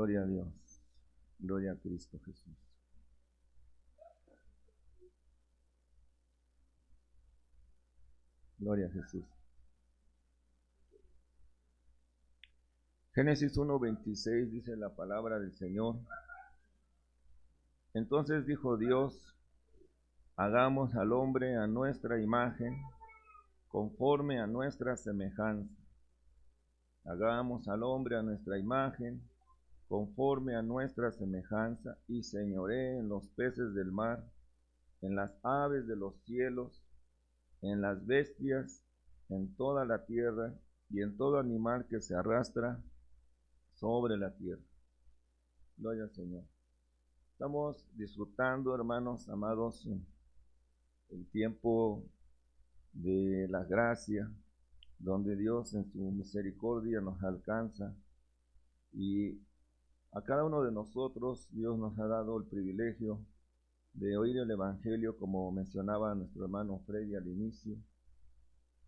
Gloria a Dios. Gloria a Cristo Jesús. Gloria a Jesús. Génesis 1:26 dice la palabra del Señor. Entonces dijo Dios, hagamos al hombre a nuestra imagen, conforme a nuestra semejanza. Hagamos al hombre a nuestra imagen, conforme a nuestra semejanza, y señoree en los peces del mar, en las aves de los cielos, en las bestias, en toda la tierra, y en todo animal que se arrastra sobre la tierra. Gloria al Señor. Estamos disfrutando, hermanos amados, el tiempo de la gracia, donde Dios en su misericordia nos alcanza, y a cada uno de nosotros Dios nos ha dado el privilegio de oír el Evangelio, como mencionaba nuestro hermano Freddy al inicio,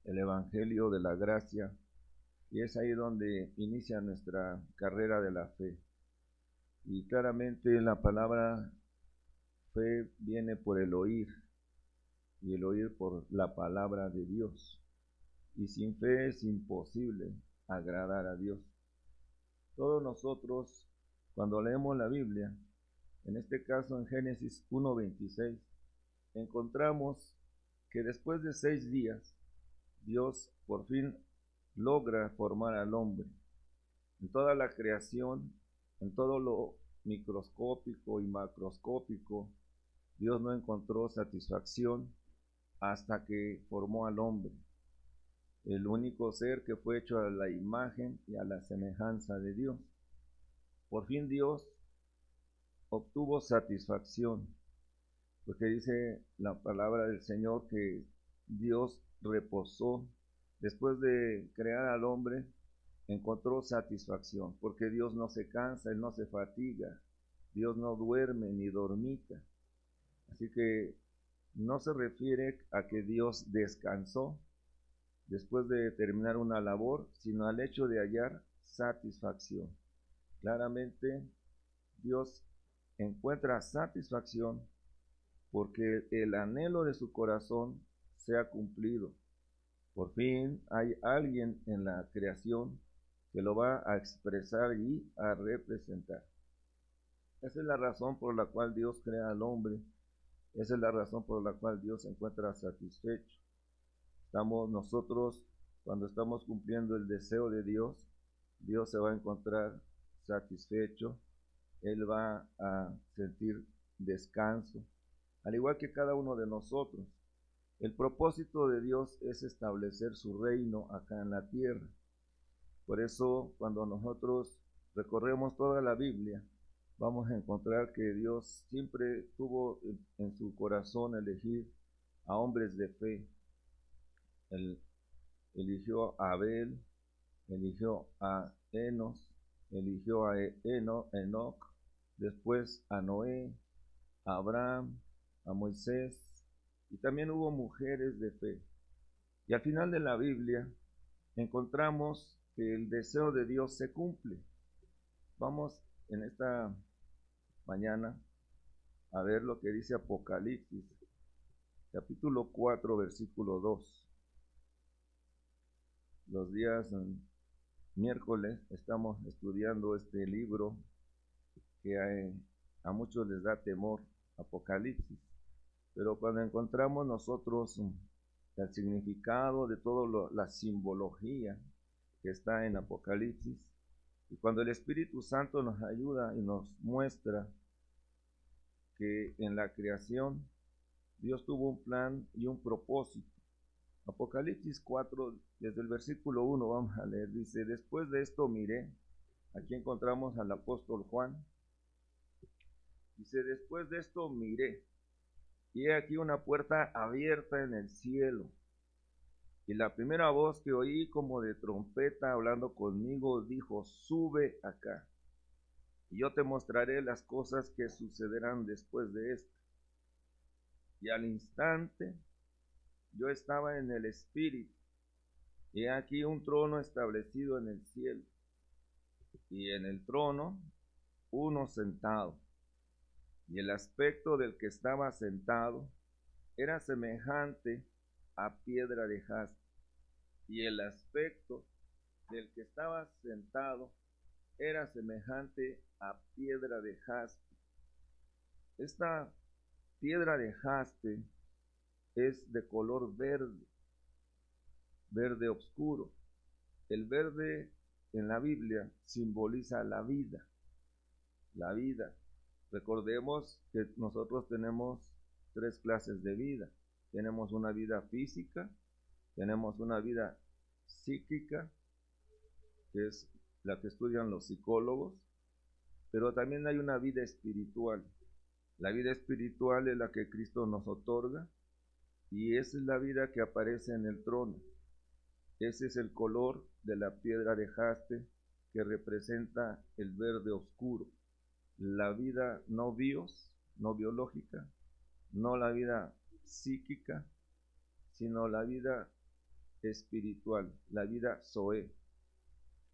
el Evangelio de la gracia, y es ahí donde inicia nuestra carrera de la fe. Y claramente la palabra fe viene por el oír, y el oír por la palabra de Dios. Y sin fe es imposible agradar a Dios. Todos nosotros, cuando leemos la Biblia, en este caso en Génesis 1:26, encontramos que después de 6 días, Dios por fin logra formar al hombre. En toda la creación, en todo lo microscópico y macroscópico, Dios no encontró satisfacción hasta que formó al hombre, el único ser que fue hecho a la imagen y a la semejanza de Dios. Por fin Dios obtuvo satisfacción, porque dice la palabra del Señor que Dios reposó. Después de crear al hombre, encontró satisfacción, porque Dios no se cansa, Él no se fatiga, Dios no duerme ni dormita. Así que no se refiere a que Dios descansó después de terminar una labor, sino al hecho de hallar satisfacción. Claramente Dios encuentra satisfacción porque el anhelo de su corazón se ha cumplido. Por fin hay alguien en la creación que lo va a expresar y a representar. Esa es la razón por la cual Dios crea al hombre. Esa es la razón por la cual Dios se encuentra satisfecho. Nosotros, cuando estamos cumpliendo el deseo de Dios, Dios se va a encontrar satisfecho. Él va a sentir descanso, al igual que cada uno de nosotros. El propósito de Dios es establecer su reino acá en la tierra. Por eso, cuando nosotros recorremos toda la Biblia, vamos a encontrar que Dios siempre tuvo en su corazón elegir a hombres de fe. Él eligió a Abel, eligió a Enos, eligió a Enoc, después a Noé, a Abraham, a Moisés, y también hubo mujeres de fe. Y al final de la Biblia encontramos que el deseo de Dios se cumple. Vamos en esta mañana a ver lo que dice Apocalipsis, capítulo 4, versículo 2. Los días miércoles estamos estudiando este libro que a muchos les da temor, Apocalipsis. Pero cuando encontramos nosotros el significado de toda la simbología que está en Apocalipsis, y cuando el Espíritu Santo nos ayuda y nos muestra que en la creación Dios tuvo un plan y un propósito. Apocalipsis 4, desde el versículo 1 vamos a leer, dice: después de esto miré, aquí encontramos al apóstol Juan, dice: después de esto miré, y he aquí una puerta abierta en el cielo, y la primera voz que oí como de trompeta hablando conmigo dijo: sube acá, y yo te mostraré las cosas que sucederán después de esto. Y al instante yo estaba en el Espíritu, y aquí un trono establecido en el cielo, y en el trono uno sentado, y el aspecto del que estaba sentado era semejante a piedra de jaspe, y el aspecto del que estaba sentado era semejante a piedra de jaspe. Esta piedra de jaspe es de color verde, verde oscuro. El verde en la Biblia simboliza la vida, la vida. Recordemos que nosotros tenemos tres clases de vida. Tenemos una vida física, tenemos una vida psíquica, que es la que estudian los psicólogos, pero también hay una vida espiritual. La vida espiritual es la que Cristo nos otorga, y esa es la vida que aparece en el trono. Ese es el color de la piedra de jaspe que representa el verde oscuro. La vida no bios, no biológica, no la vida psíquica, sino la vida espiritual, la vida Zoé.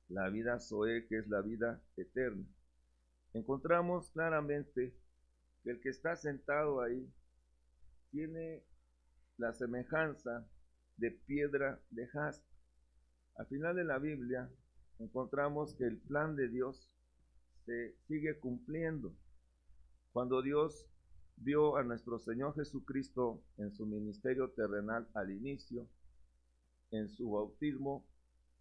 La vida Zoé, que es la vida eterna. Encontramos claramente que el que está sentado ahí tiene la semejanza de piedra de jaspe. Al final de la Biblia encontramos que el plan de Dios se sigue cumpliendo. Cuando Dios vio a nuestro Señor Jesucristo en su ministerio terrenal al inicio, en su bautismo,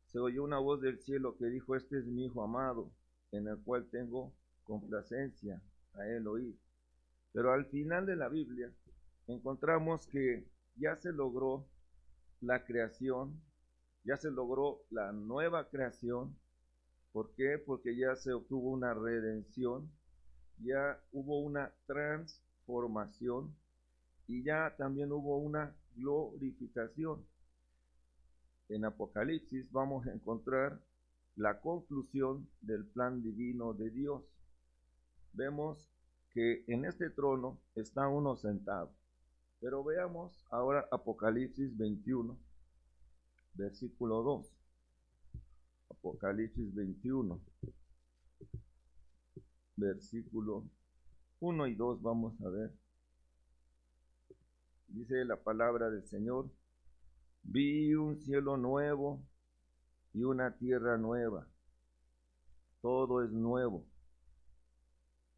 se oyó una voz del cielo que dijo: este es mi Hijo amado, en el cual tengo complacencia, a él oír. Pero al final de la Biblia encontramos que ya se logró la creación, ya se logró la nueva creación. ¿Por qué? Porque ya se obtuvo una redención, ya hubo una transformación y ya también hubo una glorificación. En Apocalipsis vamos a encontrar la conclusión del plan divino de Dios. Vemos que en este trono está uno sentado. Pero veamos ahora Apocalipsis 21, versículo 2. Apocalipsis 21, versículo 1 y 2, vamos a ver. Dice la palabra del Señor: vi un cielo nuevo y una tierra nueva. Todo es nuevo,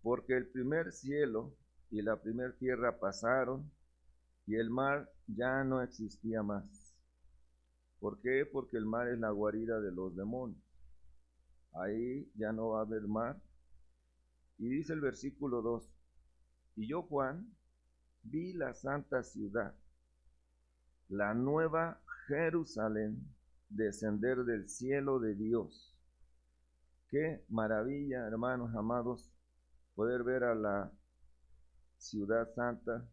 porque el primer cielo y la primera tierra pasaron, y el mar ya no existía más. ¿Por qué? Porque el mar es la guarida de los demonios. Ahí ya no va a haber mar. Y dice el versículo 2: y yo, Juan, vi la santa ciudad, la nueva Jerusalén, descender del cielo de Dios. Qué maravilla, hermanos amados, poder ver a la ciudad santa,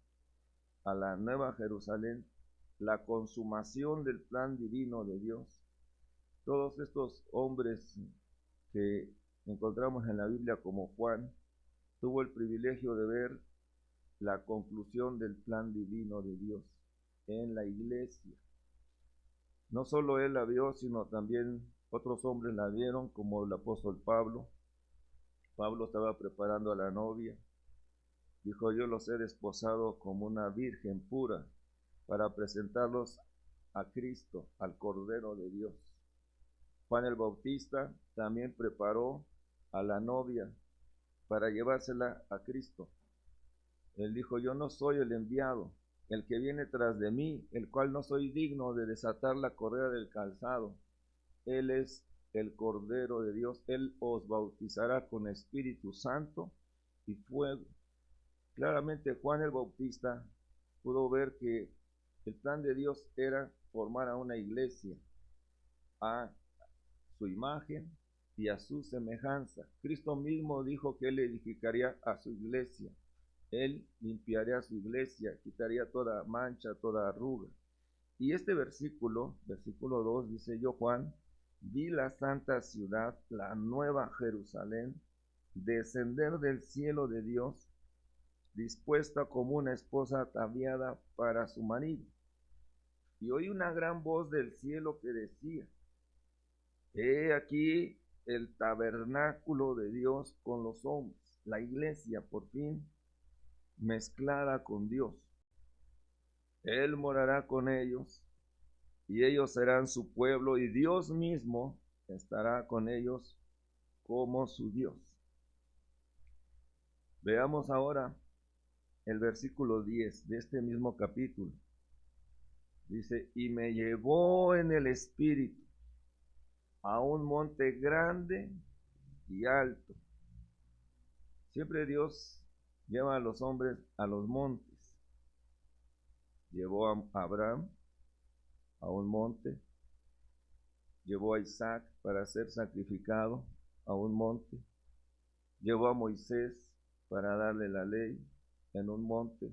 a la nueva Jerusalén, la consumación del plan divino de Dios. Todos estos hombres que encontramos en la Biblia, como Juan, tuvo el privilegio de ver la conclusión del plan divino de Dios en la iglesia. No solo él la vio, sino también otros hombres la vieron, como el apóstol Pablo. Pablo estaba preparando a la novia. Dijo: yo los he desposado como una virgen pura, para presentarlos a Cristo, al Cordero de Dios. Juan el Bautista también preparó a la novia para llevársela a Cristo. Él dijo: yo no soy el enviado, el que viene tras de mí, el cual no soy digno de desatar la correa del calzado. Él es el Cordero de Dios. Él os bautizará con Espíritu Santo y fuego. Claramente Juan el Bautista pudo ver que el plan de Dios era formar a una iglesia a su imagen y a su semejanza. Cristo mismo dijo que él edificaría a su iglesia. Él limpiaría su iglesia, quitaría toda mancha, toda arruga. Y este versículo 2, dice: yo, Juan, vi la santa ciudad, la nueva Jerusalén, descender del cielo de Dios, dispuesta como una esposa ataviada para su marido. Y oí una gran voz del cielo que decía: he aquí, el tabernáculo de Dios con los hombres, la iglesia por fin mezclada con Dios. Él morará con ellos y ellos serán su pueblo y Dios mismo estará con ellos como su Dios. Veamos ahora el versículo 10 de este mismo capítulo. Dice, y me llevó en el espíritu a un monte grande y alto. Siempre Dios lleva a los hombres a los montes. Llevó a Abraham a un monte. Llevó a Isaac para ser sacrificado a un monte. Llevó a Moisés para darle la ley en un monte.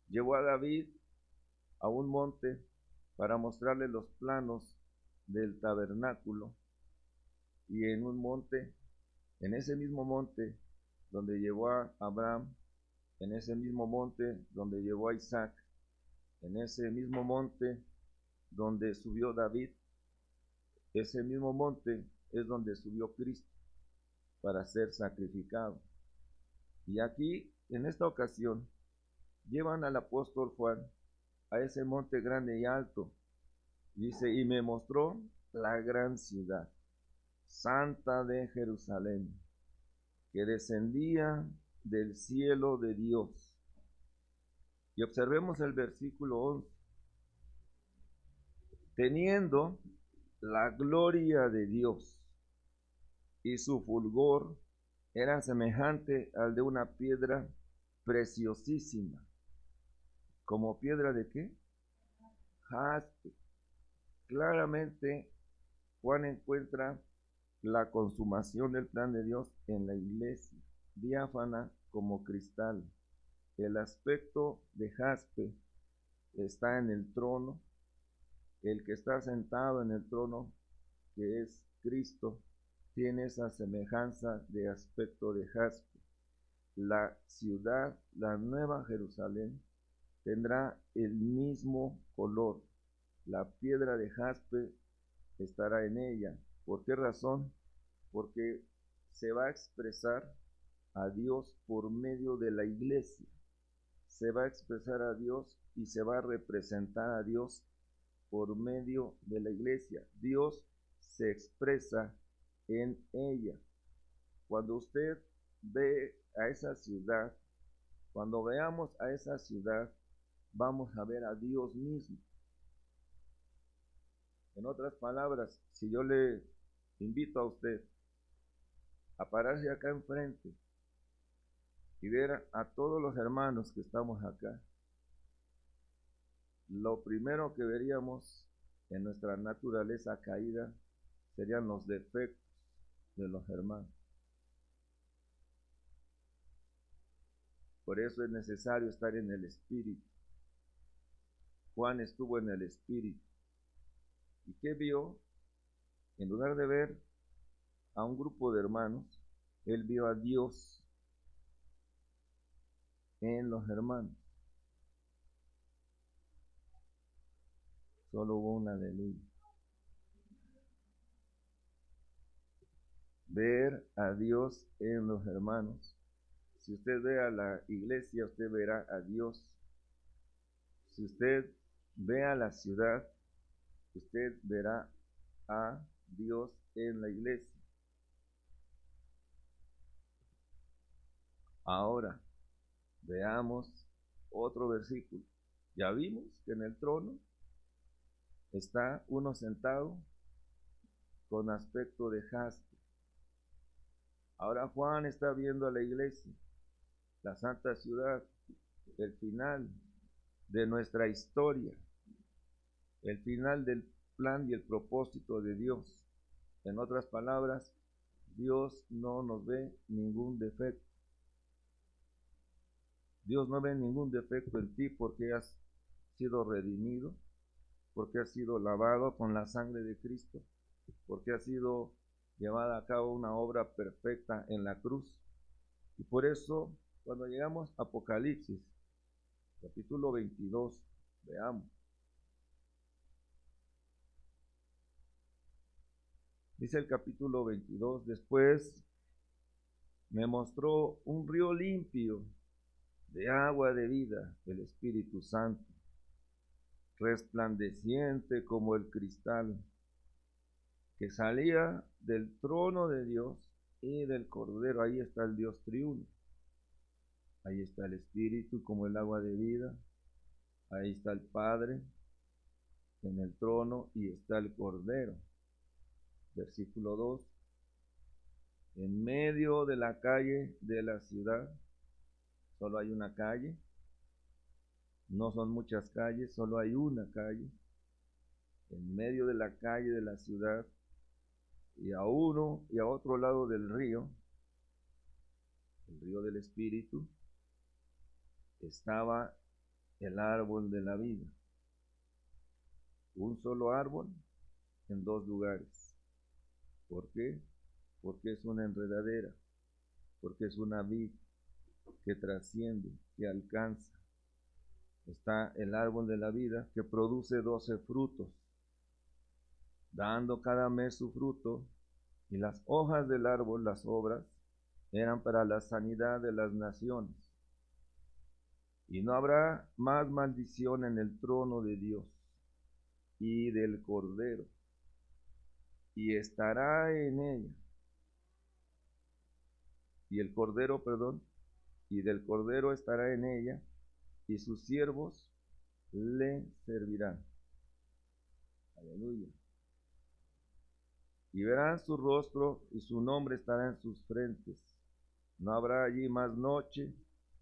Llevó a David a un monte para mostrarle los planos del tabernáculo. Y en un monte, en ese mismo monte donde llevó a Abraham, en ese mismo monte donde llevó a Isaac, en ese mismo monte donde subió David, ese mismo monte es donde subió Cristo para ser sacrificado. Y aquí, en esta ocasión, llevan al apóstol Juan a ese monte grande y alto. Dice, y me mostró la gran ciudad, santa de Jerusalén, que descendía del cielo de Dios. Y observemos el versículo 11. Teniendo la gloria de Dios, y su fulgor era semejante al de una piedra preciosísima. ¿Como piedra de qué? Jaspe. Claramente Juan encuentra la consumación del plan de Dios en la iglesia, diáfana como cristal. El aspecto de jaspe está en el trono. El que está sentado en el trono, que es Cristo, tiene esa semejanza de aspecto de jaspe. La ciudad, la nueva Jerusalén, tendrá el mismo color. La piedra de jaspe estará en ella. ¿Por qué razón? Porque se va a expresar a Dios por medio de la iglesia. Se va a expresar a Dios y se va a representar a Dios por medio de la iglesia. Dios se expresa en ella. Cuando usted ve a esa ciudad, cuando veamos a esa ciudad, vamos a ver a Dios mismo. En otras palabras, si yo le invito a usted a pararse acá enfrente y ver a todos los hermanos que estamos acá, lo primero que veríamos en nuestra naturaleza caída serían los defectos de los hermanos. Por eso es necesario estar en el Espíritu. Juan estuvo en el Espíritu. ¿Y qué vio? En lugar de ver a un grupo de hermanos, él vio a Dios en los hermanos. Solo hubo un aleluya. Ver a Dios en los hermanos. Si usted ve a la iglesia, usted verá a Dios. Si usted ve a la ciudad, usted verá a Dios en la iglesia. Ahora, veamos otro versículo. Ya vimos que en el trono está uno sentado con aspecto de jaspe. Ahora Juan está viendo a la iglesia, la santa ciudad, el final de nuestra historia, el final del plan y el propósito de Dios. En otras palabras, Dios no nos ve ningún defecto. Dios no ve ningún defecto en ti porque has sido redimido, porque has sido lavado con la sangre de Cristo, porque ha sido llevada a cabo una obra perfecta en la cruz. Y por eso, cuando llegamos a Apocalipsis, capítulo 22, veamos. Dice el capítulo 22, después me mostró un río limpio de agua de vida, el Espíritu Santo, resplandeciente como el cristal, que salía del trono de Dios y del Cordero. Ahí está el Dios triuno. Ahí está el Espíritu como el agua de vida. Ahí está el Padre en el trono y está el Cordero. Versículo 2. En medio de la calle de la ciudad, solo hay una calle. No son muchas calles, solo hay una calle. En medio de la calle de la ciudad y a uno y a otro lado del río, el río del Espíritu, estaba el árbol de la vida. Un solo árbol en dos lugares. ¿Por qué? Porque es una enredadera, porque es una vid que trasciende, que alcanza. Está el árbol de la vida que produce 12 frutos, dando cada mes su fruto, y las hojas del árbol, las obras, eran para la sanidad de las naciones. Y no habrá más maldición en el trono de Dios y del Cordero, y estará en ella, y el Cordero, perdón, y del Cordero estará en ella, y sus siervos le servirán. Aleluya. Y verán su rostro, y su nombre estará en sus frentes. No habrá allí más noche,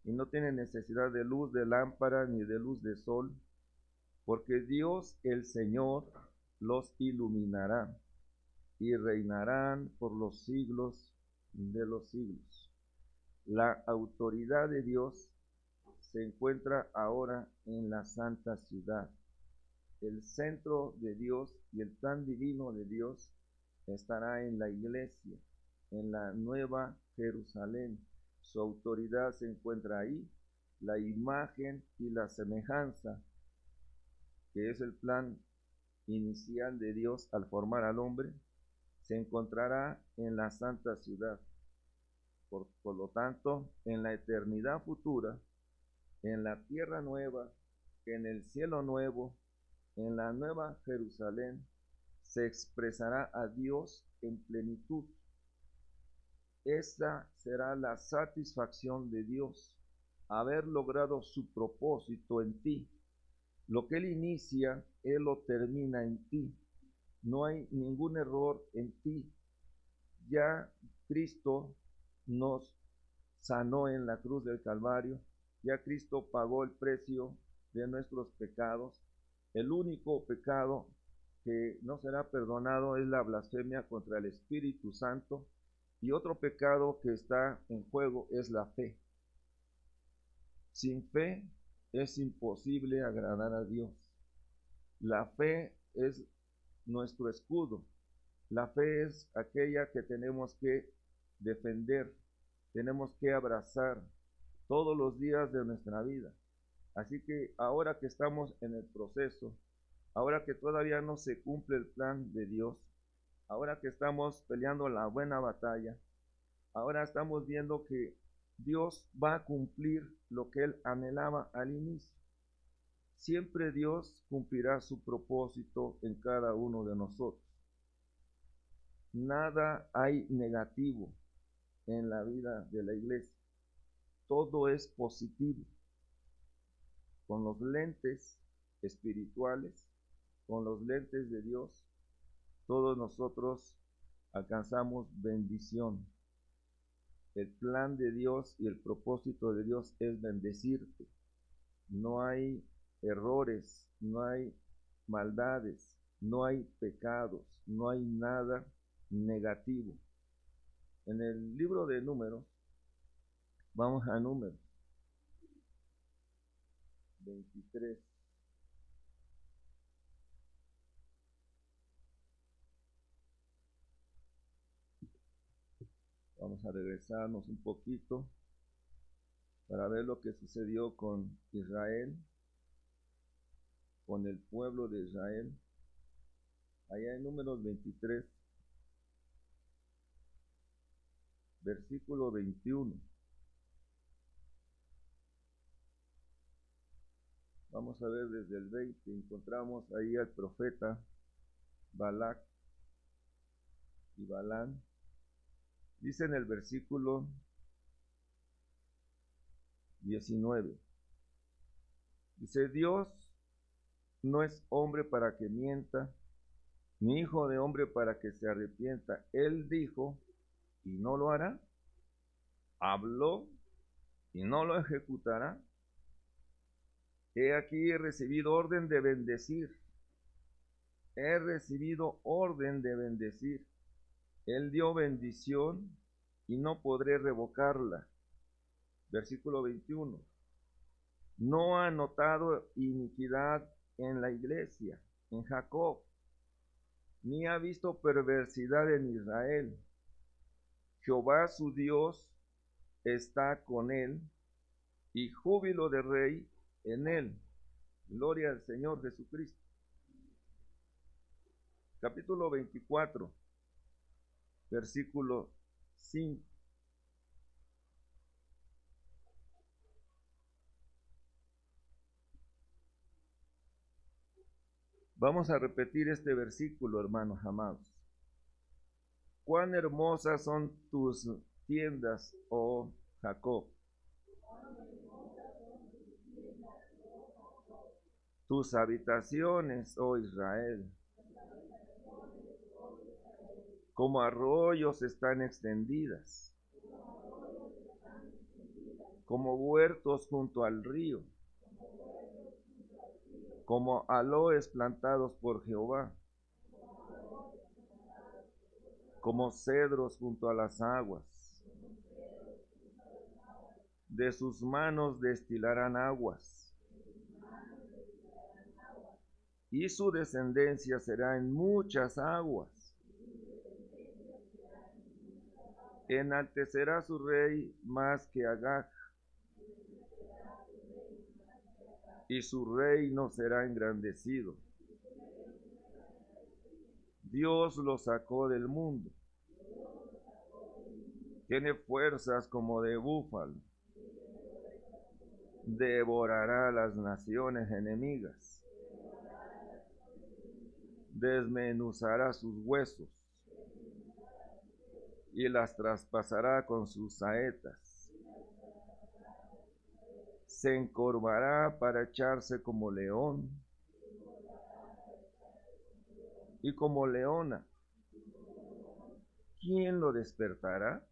y no tienen necesidad de luz de lámpara ni de luz de sol, porque Dios el Señor los iluminará, y reinarán por los siglos de los siglos. La autoridad de Dios se encuentra ahora en la santa ciudad. El centro de Dios y el plan divino de Dios estará en la iglesia, en la nueva Jerusalén. Su autoridad se encuentra ahí. La imagen y la semejanza, que es el plan inicial de Dios al formar al hombre, se encontrará en la santa ciudad. Por lo tanto, en la eternidad futura, en la tierra nueva, en el cielo nuevo, en la nueva Jerusalén, se expresará a Dios en plenitud. Esa será la satisfacción de Dios, haber logrado su propósito en ti. Lo que Él inicia, Él lo termina en ti. No hay ningún error en ti. Ya Cristo nos sanó en la cruz del Calvario. Ya Cristo pagó el precio de nuestros pecados. El único pecado que no será perdonado es la blasfemia contra el Espíritu Santo. Y otro pecado que está en juego es la fe. Sin fe es imposible agradar a Dios. La fe es nuestro escudo. La fe es aquella que tenemos que defender, tenemos que abrazar todos los días de nuestra vida. Así que ahora que estamos en el proceso, ahora que todavía no se cumple el plan de Dios, ahora que estamos peleando la buena batalla, ahora estamos viendo que Dios va a cumplir lo que Él anhelaba al inicio. Siempre Dios cumplirá su propósito en cada uno de nosotros. Nada hay negativo en la vida de la iglesia. Todo es positivo. Con los lentes espirituales, con los lentes de Dios, todos nosotros alcanzamos bendición. El plan de Dios y el propósito de Dios es bendecirte. No hay errores, no hay maldades, no hay pecados, no hay nada negativo. En el libro de Números, vamos a Números 23. Vamos a regresarnos un poquito para ver lo que sucedió con Israel, con el pueblo de Israel. Allá en Números 23, versículo 21. Vamos a ver desde el 20, encontramos ahí al profeta Balac y Balán. Dice en el versículo 19, dice: Dios no es hombre para que mienta, ni hijo de hombre para que se arrepienta. Él dijo y no lo hará, habló y no lo ejecutará. He aquí, he recibido orden de bendecir. He recibido orden de bendecir. Él dio bendición y no podré revocarla. Versículo 21. No ha notado iniquidad en la iglesia, en Jacob, ni ha visto perversidad en Israel. Jehová su Dios está con él, y júbilo de rey en él. Gloria al Señor Jesucristo. Capítulo 24, versículo 5. Vamos a repetir este versículo, hermanos amados. Cuán hermosas son tus tiendas, oh Jacob. Tus habitaciones, oh Israel. Como arroyos están extendidas, como huertos junto al río, como aloes plantados por Jehová, como cedros junto a las aguas. De sus manos destilarán aguas, y su descendencia será en muchas aguas. Enaltecerá su rey más que Agag, y su reino será engrandecido. Dios lo sacó del mundo. Tiene fuerzas como de búfalo. Devorará las naciones enemigas. Desmenuzará sus huesos y las traspasará con sus saetas. Se encorvará para echarse como león y como leona. ¿Quién lo despertará?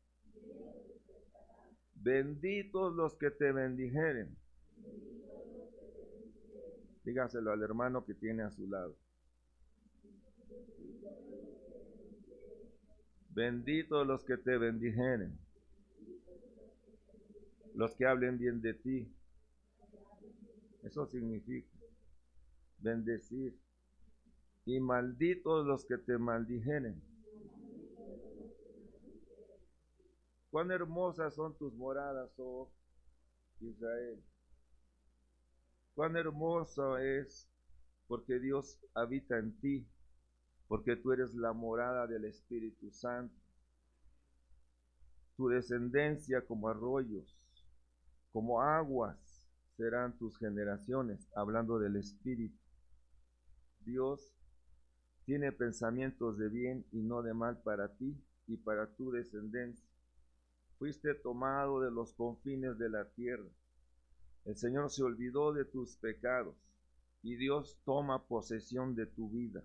Benditos los que te bendijeren. Dígaselo al hermano que tiene a su lado. Benditos los que te bendijeren, los que hablen bien de ti. Eso significa bendecir. Y malditos los que te maldijeren. Cuán hermosas son tus moradas, oh Israel. Cuán hermoso es, porque Dios habita en ti, porque tú eres la morada del Espíritu Santo. Tu descendencia como arroyos, como aguas serán tus generaciones, hablando del Espíritu. Dios tiene pensamientos de bien y no de mal para ti y para tu descendencia. Fuiste tomado de los confines de la tierra. El Señor se olvidó de tus pecados y Dios toma posesión de tu vida.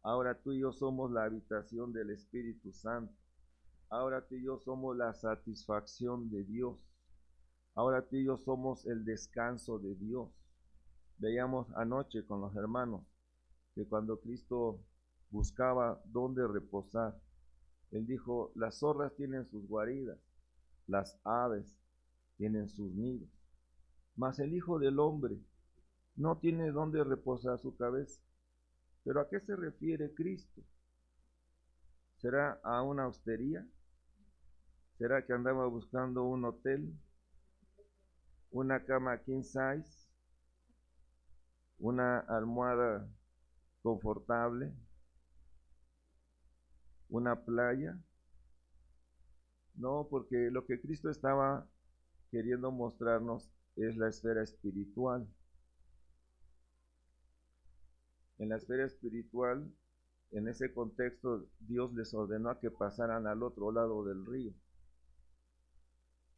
Ahora tú y yo somos la habitación del Espíritu Santo. Ahora tú y yo somos la satisfacción de Dios. Ahora tú y yo somos el descanso de Dios. Veíamos anoche con los hermanos que cuando Cristo buscaba dónde reposar, Él dijo: las zorras tienen sus guaridas, las aves tienen sus nidos, mas el Hijo del Hombre no tiene dónde reposar su cabeza. ¿Pero a qué se refiere Cristo? ¿Será a una hostería? ¿Será que andaba buscando un hotel? ¿Una cama king size? ¿Una almohada confortable? ¿Una playa? No, porque lo que Cristo estaba queriendo mostrarnos es la esfera espiritual. En la esfera espiritual, en ese contexto, Dios les ordenó a que pasaran al otro lado del río.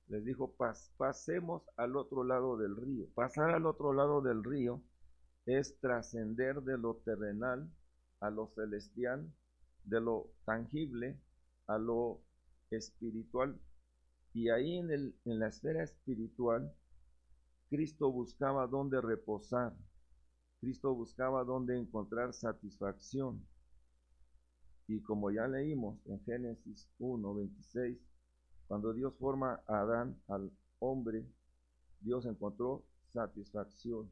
Les dijo, pasemos al otro lado del río. Pasar al otro lado del río es trascender de lo terrenal a lo celestial, de lo tangible a lo espiritual. Y ahí en la esfera espiritual, Cristo buscaba dónde reposar. Cristo buscaba dónde encontrar satisfacción. Y como ya leímos en Génesis 1:26, cuando Dios forma a Adán, al hombre, Dios encontró satisfacción.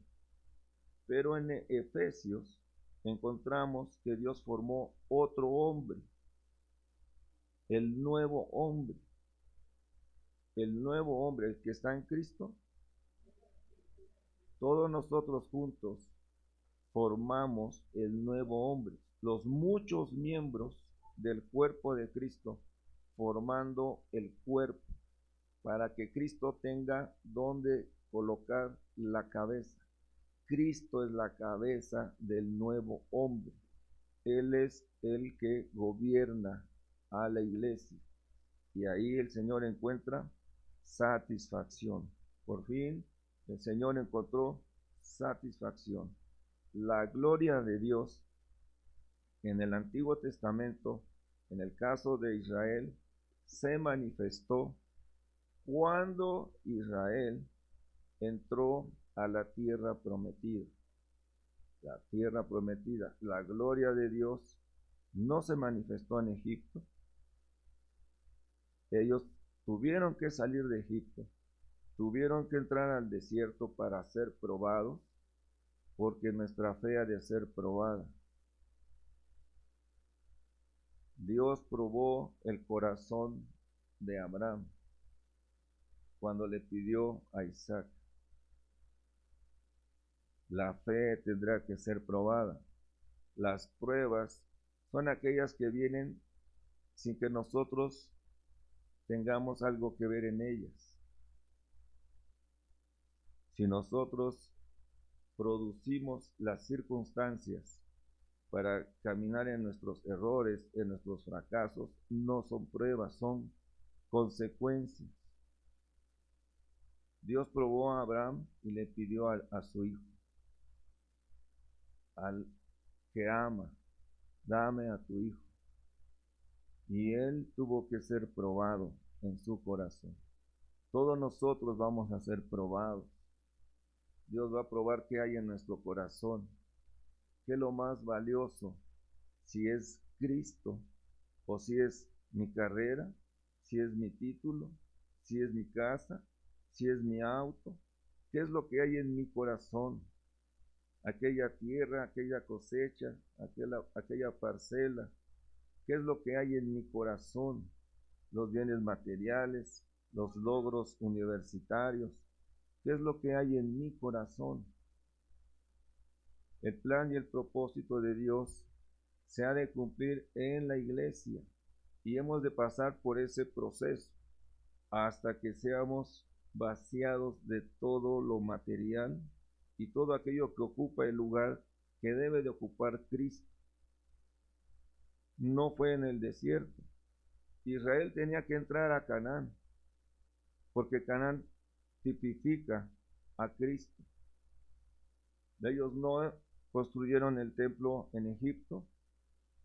Pero en Efesios encontramos que Dios formó otro hombre, el nuevo hombre. El nuevo hombre, el que está en Cristo. Todos nosotros juntos formamos el nuevo hombre, los muchos miembros del cuerpo de Cristo, formando el cuerpo, para que Cristo tenga donde colocar la cabeza. Cristo es la cabeza del nuevo hombre. Él es el que gobierna a la iglesia. Y ahí el Señor encuentra satisfacción. Por fin, el Señor encontró satisfacción. La gloria de Dios en el Antiguo Testamento, en el caso de Israel, se manifestó cuando Israel entró a la tierra prometida. La tierra prometida, la gloria de Dios no se manifestó en Egipto. Ellos tuvieron que salir de Egipto, tuvieron que entrar al desierto para ser probados, porque nuestra fe ha de ser probada. Dios probó el corazón de Abraham cuando le pidió a Isaac. La fe tendrá que ser probada. Las pruebas son aquellas que vienen sin que nosotros tengamos algo que ver en ellas. Si nosotros producimos las circunstancias para caminar en nuestros errores, en nuestros fracasos, no son pruebas, son consecuencias. Dios probó a Abraham y le pidió a su hijo, al que ama, dame a tu hijo. Y él tuvo que ser probado en su corazón. Todos nosotros vamos a ser probados. Dios va a probar qué hay en nuestro corazón, qué es lo más valioso, si es Cristo o si es mi carrera, si es mi título, si es mi casa, si es mi auto, qué es lo que hay en mi corazón, aquella tierra, aquella cosecha, aquella parcela, qué es lo que hay en mi corazón, los bienes materiales, los logros universitarios, qué es lo que hay en mi corazón. El plan y el propósito de Dios se ha de cumplir en la iglesia y hemos de pasar por ese proceso hasta que seamos vaciados de todo lo material y todo aquello que ocupa el lugar que debe de ocupar Cristo. No fue en el desierto. Israel tenía que entrar a Canaán, porque Canaán tipifica a Cristo. Ellos no construyeron el templo en Egipto,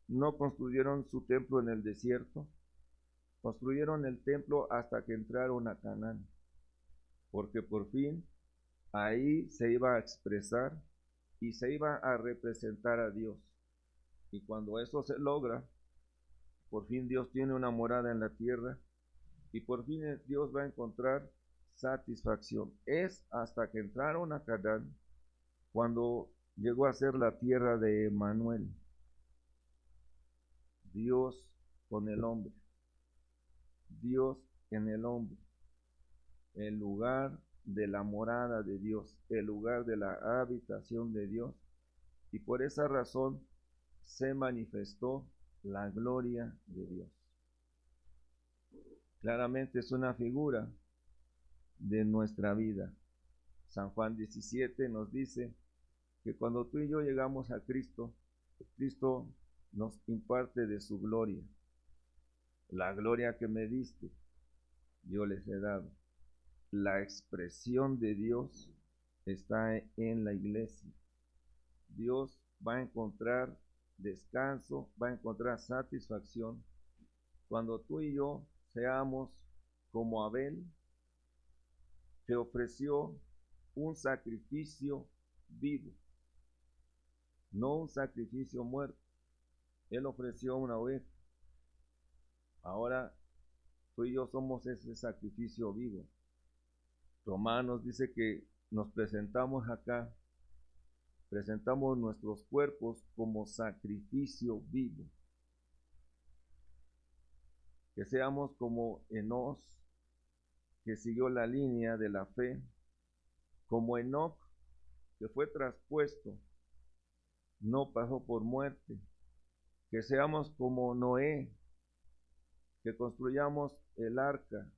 no construyeron su templo en el desierto, construyeron el templo hasta que entraron a Canaán, porque por fin ahí se iba a expresar y se iba a representar a Dios. Y cuando eso se logra, por fin Dios tiene una morada en la tierra y por fin Dios va a encontrar satisfacción. Es hasta que entraron a Canaán cuando llegó a ser la tierra de Emmanuel, Dios con el hombre, Dios en el hombre, el lugar de la morada de Dios, el lugar de la habitación de Dios. Y por esa razón se manifestó la gloria de Dios. Claramente es una figura de nuestra vida. San Juan 17 nos dice que cuando tú y yo llegamos a Cristo, Cristo nos imparte de su gloria. La gloria que me diste, yo les he dado. La expresión de Dios está en la iglesia. Dios va a encontrar descanso, va a encontrar satisfacción cuando tú y yo seamos como Abel, que ofreció un sacrificio vivo, no un sacrificio muerto. Él ofreció una oveja. Ahora tú y yo somos ese sacrificio vivo. Romanos dice que nos presentamos acá, presentamos nuestros cuerpos como sacrificio vivo. Que seamos como Enós, que siguió la línea de la fe, como Enoc, que fue traspuesto, no pasó por muerte. Que seamos como Noé, que construyamos el arca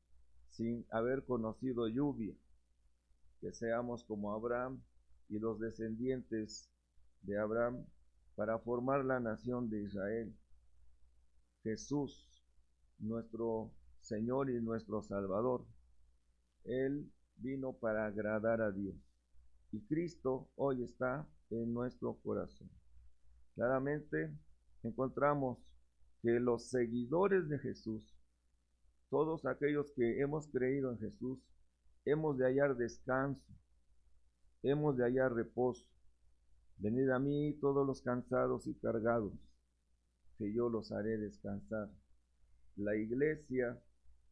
sin haber conocido lluvia. Que seamos como Abraham y los descendientes de Abraham para formar la nación de Israel. Jesús, nuestro Señor y nuestro Salvador, Él vino para agradar a Dios. Y Cristo hoy está en nuestro corazón. Claramente encontramos que los seguidores de Jesús, todos aquellos que hemos creído en Jesús, hemos de hallar descanso, hemos de hallar reposo. Venid a mí todos los cansados y cargados, que yo los haré descansar. La iglesia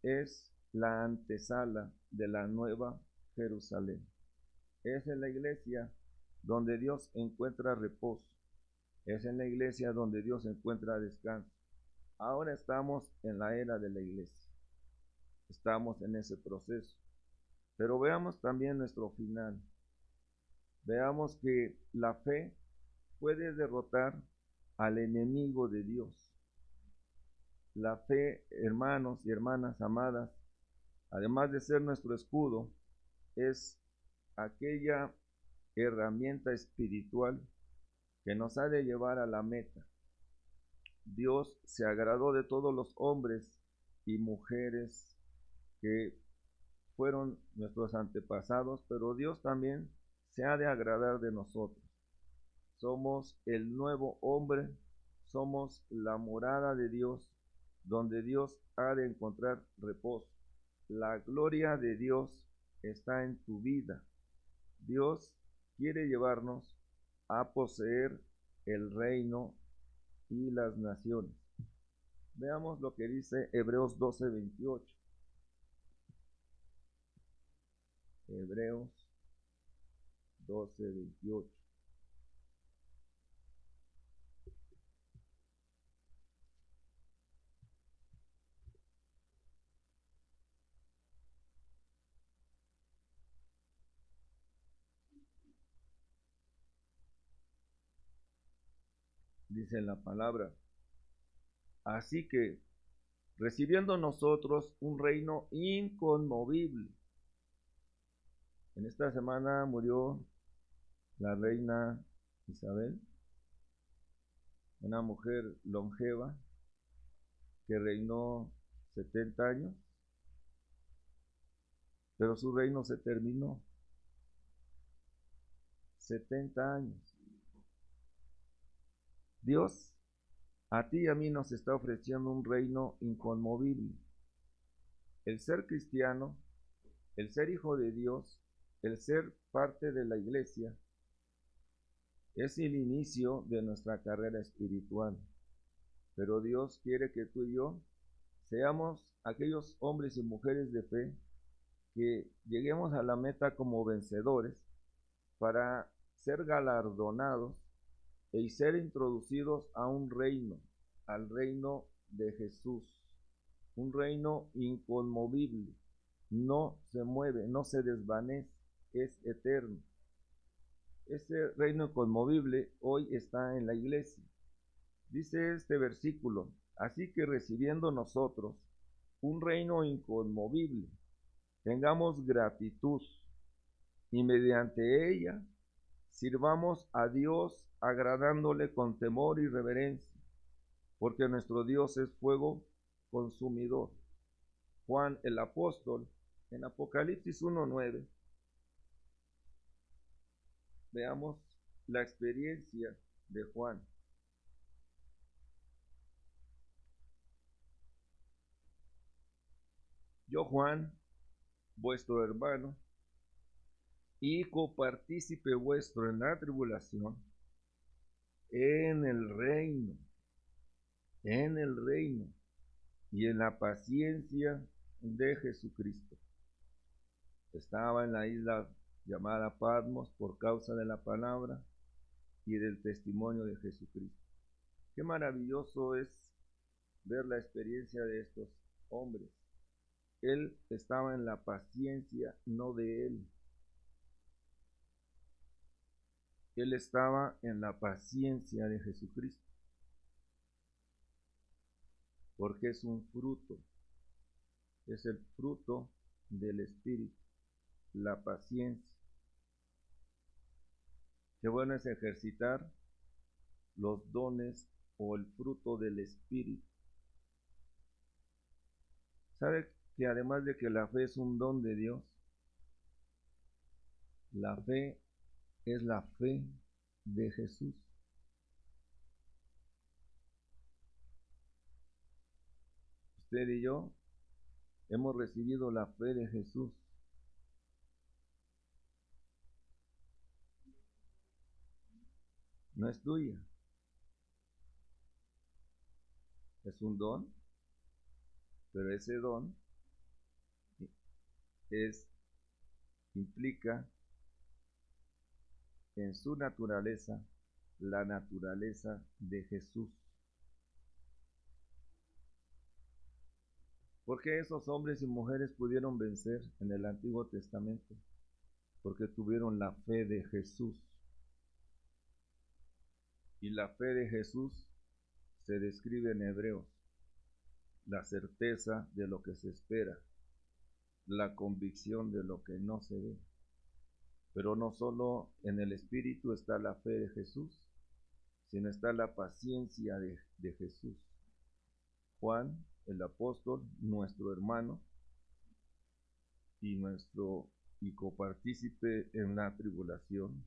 es la antesala de la nueva Jerusalén. Es en la iglesia donde Dios encuentra reposo. Es en la iglesia donde Dios encuentra descanso. Ahora estamos en la era de la iglesia. Estamos en ese proceso. Pero veamos también nuestro final. Veamos que la fe puede derrotar al enemigo de Dios. La fe, hermanos y hermanas amadas, además de ser nuestro escudo, es aquella herramienta espiritual que nos ha de llevar a la meta. Dios se agradó de todos los hombres y mujeres que fueron nuestros antepasados, pero Dios también se ha de agradar de nosotros. Somos el nuevo hombre, somos la morada de Dios, donde Dios ha de encontrar reposo. La gloria de Dios está en tu vida. Dios quiere llevarnos a poseer el reino y las naciones. Veamos lo que dice Hebreos 12:28. Hebreos 12:28. Dice la palabra: así que, recibiendo nosotros un reino inconmovible. En esta semana murió la reina Isabel, una mujer longeva que reinó 70 años, pero su reino se terminó. 70 años. Dios a ti y a mí nos está ofreciendo un reino inconmovible. El ser cristiano, el ser hijo de Dios, el ser parte de la iglesia, es el inicio de nuestra carrera espiritual. Pero Dios quiere que tú y yo seamos aquellos hombres y mujeres de fe que lleguemos a la meta como vencedores para ser galardonados y ser introducidos a un reino, al reino de Jesús, un reino inconmovible, no se mueve, no se desvanece, es eterno. Ese reino inconmovible hoy está en la iglesia. Dice este versículo: así que recibiendo nosotros un reino inconmovible. Tengamos gratitud y mediante ella sirvamos a Dios agradándole con temor y reverencia, porque nuestro Dios es fuego consumidor. Juan el apóstol, en Apocalipsis 1:9, veamos la experiencia de Juan. Yo, Juan, vuestro hermano, y copartícipe vuestro en la tribulación, en el reino y en la paciencia de Jesucristo. Estaba en la isla llamada Patmos por causa de la palabra y del testimonio de Jesucristo. Qué maravilloso es ver la experiencia de estos hombres. Él estaba en la paciencia, no de él. Él estaba en la paciencia de Jesucristo, porque es un fruto, es el fruto del Espíritu, la paciencia. Qué bueno es ejercitar los dones o el fruto del Espíritu. ¿Sabe que además de que la fe es un don de Dios, la fe es la fe de Jesús? Usted y yo hemos recibido la fe de Jesús. No es tuya, es un don, pero ese don implica en su naturaleza la naturaleza de Jesús. ¿Por qué esos hombres y mujeres pudieron vencer en el Antiguo Testamento? Porque tuvieron la fe de Jesús. Y la fe de Jesús se describe en Hebreos: la certeza de lo que se espera, la convicción de lo que no se ve. Pero no solo en el Espíritu está la fe de Jesús, sino está la paciencia de Jesús. Juan, el apóstol, nuestro hermano y copartícipe en la tribulación,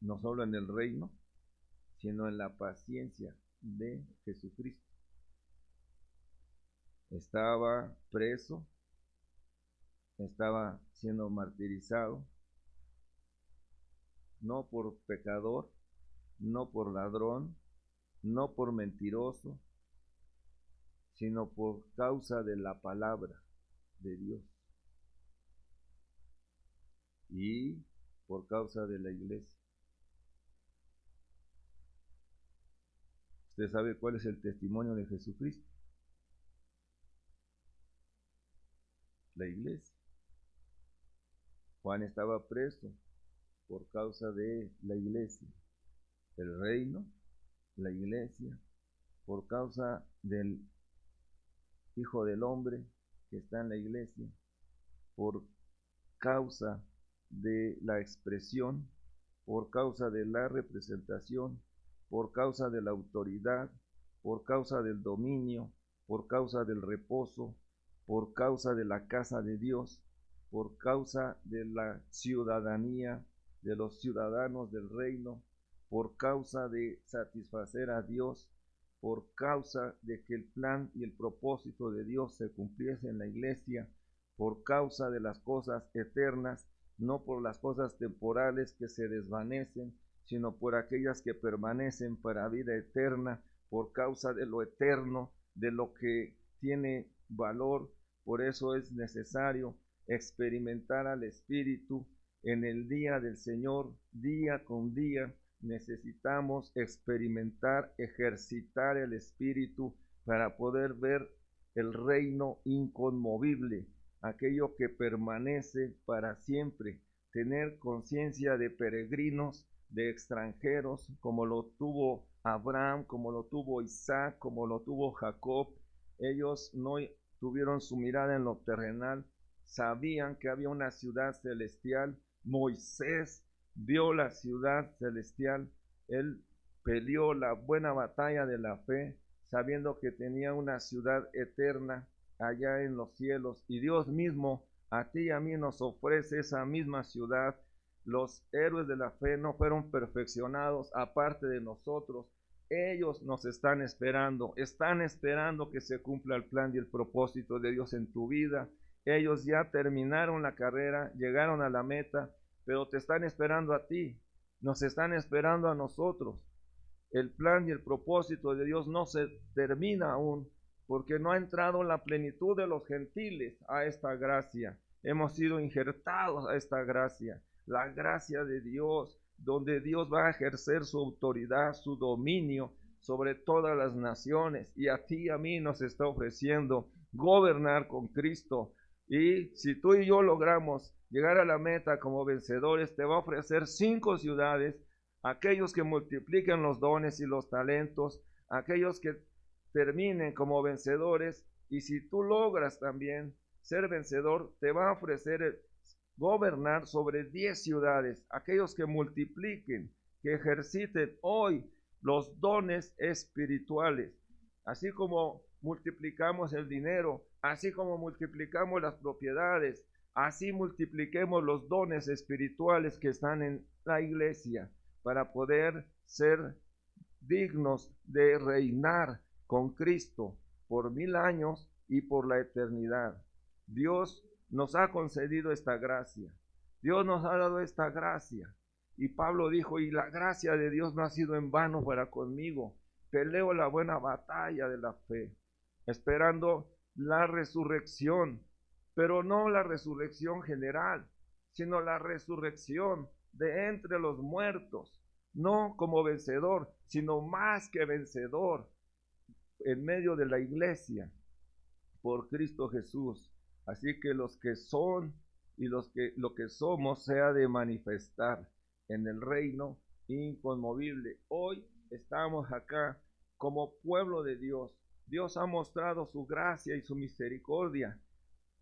no solo en el reino, sino en la paciencia de Jesucristo. Estaba preso, estaba siendo martirizado, no por pecador, no por ladrón, no por mentiroso, sino por causa de la palabra de Dios y por causa de la iglesia. ¿Usted sabe cuál es el testimonio de Jesucristo? La iglesia. Juan estaba preso por causa de la iglesia. El reino, la iglesia, por causa del Hijo del Hombre que está en la iglesia, por causa de la expresión, por causa de la representación, por causa de la autoridad, por causa del dominio, por causa del reposo, por causa de la casa de Dios, por causa de la ciudadanía de los ciudadanos del reino, por causa de satisfacer a Dios, por causa de que el plan y el propósito de Dios se cumpliese en la iglesia, por causa de las cosas eternas, no por las cosas temporales que se desvanecen, sino por aquellas que permanecen para vida eterna, por causa de lo eterno, de lo que tiene valor. Por eso es necesario experimentar al Espíritu en el día del Señor, día con día. Necesitamos experimentar, ejercitar el Espíritu para poder ver el reino inconmovible, aquello que permanece para siempre, tener conciencia de peregrinos, de extranjeros, como lo tuvo Abraham, como lo tuvo Isaac, como lo tuvo Jacob. Ellos no tuvieron su mirada en lo terrenal, sabían que había una ciudad celestial. Moisés vio la ciudad celestial, él peleó la buena batalla de la fe, sabiendo que tenía una ciudad eterna allá en los cielos, y Dios mismo a ti y a mí nos ofrece esa misma ciudad. Los héroes de la fe no fueron perfeccionados aparte de nosotros. Ellos nos están esperando que se cumpla el plan y el propósito de Dios en tu vida. Ellos ya terminaron la carrera, llegaron a la meta, pero te están esperando a ti, nos están esperando a nosotros. El plan y el propósito de Dios no se termina aún, porque no ha entrado la plenitud de los gentiles a esta gracia. Hemos sido injertados a esta gracia, la gracia de Dios, donde Dios va a ejercer su autoridad, su dominio sobre todas las naciones, y a ti y a mí nos está ofreciendo gobernar con Cristo. Y si tú y yo logramos llegar a la meta como vencedores, te va a ofrecer 5 ciudades, aquellos que multipliquen los dones y los talentos, aquellos que terminen como vencedores. Y si tú logras también ser vencedor, te va a ofrecer gobernar sobre 10 ciudades, aquellos que multipliquen, que ejerciten hoy los dones espirituales, así como multiplicamos el dinero, así como multiplicamos las propiedades, así multipliquemos los dones espirituales que están en la iglesia, para poder ser dignos de reinar con Cristo por 1000 años y por la eternidad. Dios nos ha concedido esta gracia. Dios nos ha dado esta gracia. Y Pablo dijo, y la gracia de Dios no ha sido en vano para conmigo. Peleo la buena batalla de la fe, esperando la resurrección, pero no la resurrección general, sino la resurrección de entre los muertos, no como vencedor, sino más que vencedor en medio de la iglesia por Cristo Jesús. Así que los que son y lo que somos se ha de manifestar en el reino inconmovible. Hoy estamos acá como pueblo de Dios. Dios ha mostrado su gracia y su misericordia.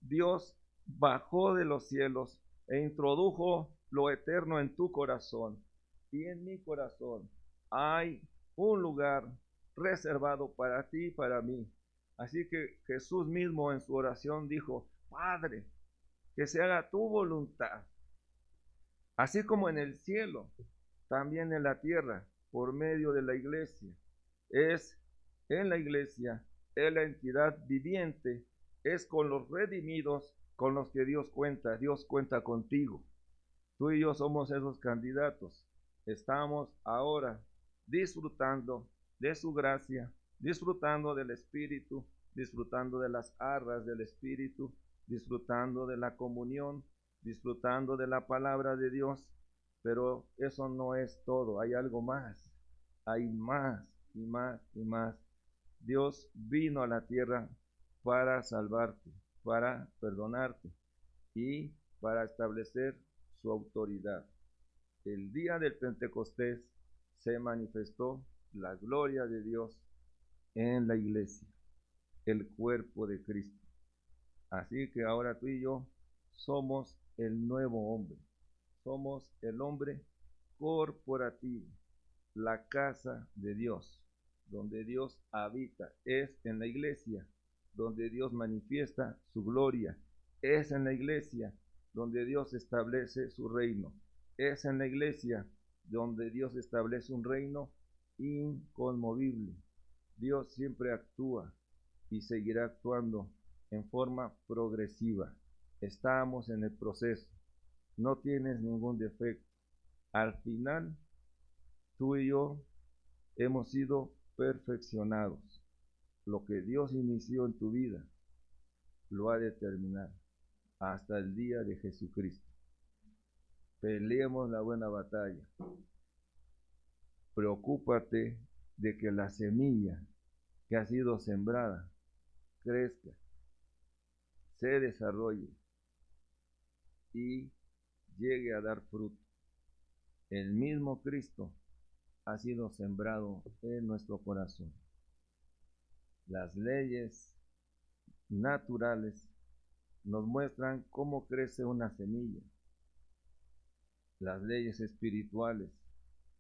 Dios bajó de los cielos e introdujo lo eterno en tu corazón. Y en mi corazón hay un lugar reservado para ti y para mí. Así que Jesús mismo en su oración dijo, Padre, que se haga tu voluntad, así como en el cielo, también en la tierra, por medio de la iglesia. Es en la iglesia, es la entidad viviente, es con los redimidos con los que Dios cuenta. Dios cuenta contigo. Tú y yo somos esos candidatos. Estamos ahora disfrutando de su gracia, disfrutando del Espíritu, disfrutando de las arras del Espíritu, disfrutando de la comunión, disfrutando de la palabra de Dios. Pero eso no es todo, hay algo más, hay más y más y más. Dios vino a la tierra para salvarte, para perdonarte y para establecer su autoridad. El día del Pentecostés se manifestó la gloria de Dios en la iglesia, el cuerpo de Cristo. Así que ahora tú y yo somos el nuevo hombre, somos el hombre corporativo, la casa de Dios, donde Dios habita, es en la iglesia, donde Dios manifiesta su gloria, es en la iglesia, donde Dios establece su reino, es en la iglesia, donde Dios establece un reino inconmovible. Dios siempre actúa y seguirá actuando en forma progresiva. Estamos en el proceso, no tienes ningún defecto. Al final, tú y yo hemos sido perfeccionados. Lo que Dios inició en tu vida, lo ha de terminar hasta el día de Jesucristo. Peleemos la buena batalla. Preocúpate de que la semilla que ha sido sembrada crezca, se desarrolle y llegue a dar fruto. El mismo Cristo ha sido sembrado en nuestro corazón. Las leyes naturales nos muestran cómo crece una semilla. Las leyes espirituales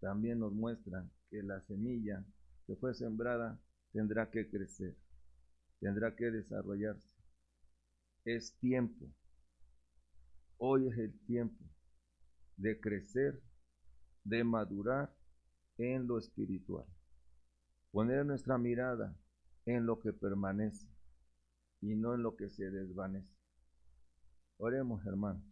también nos muestran que la semilla que fue sembrada tendrá que crecer, tendrá que desarrollarse. Es tiempo, hoy es el tiempo de crecer, de madurar en lo espiritual. Poner nuestra mirada en lo que permanece y no en lo que se desvanece. Oremos, hermanos.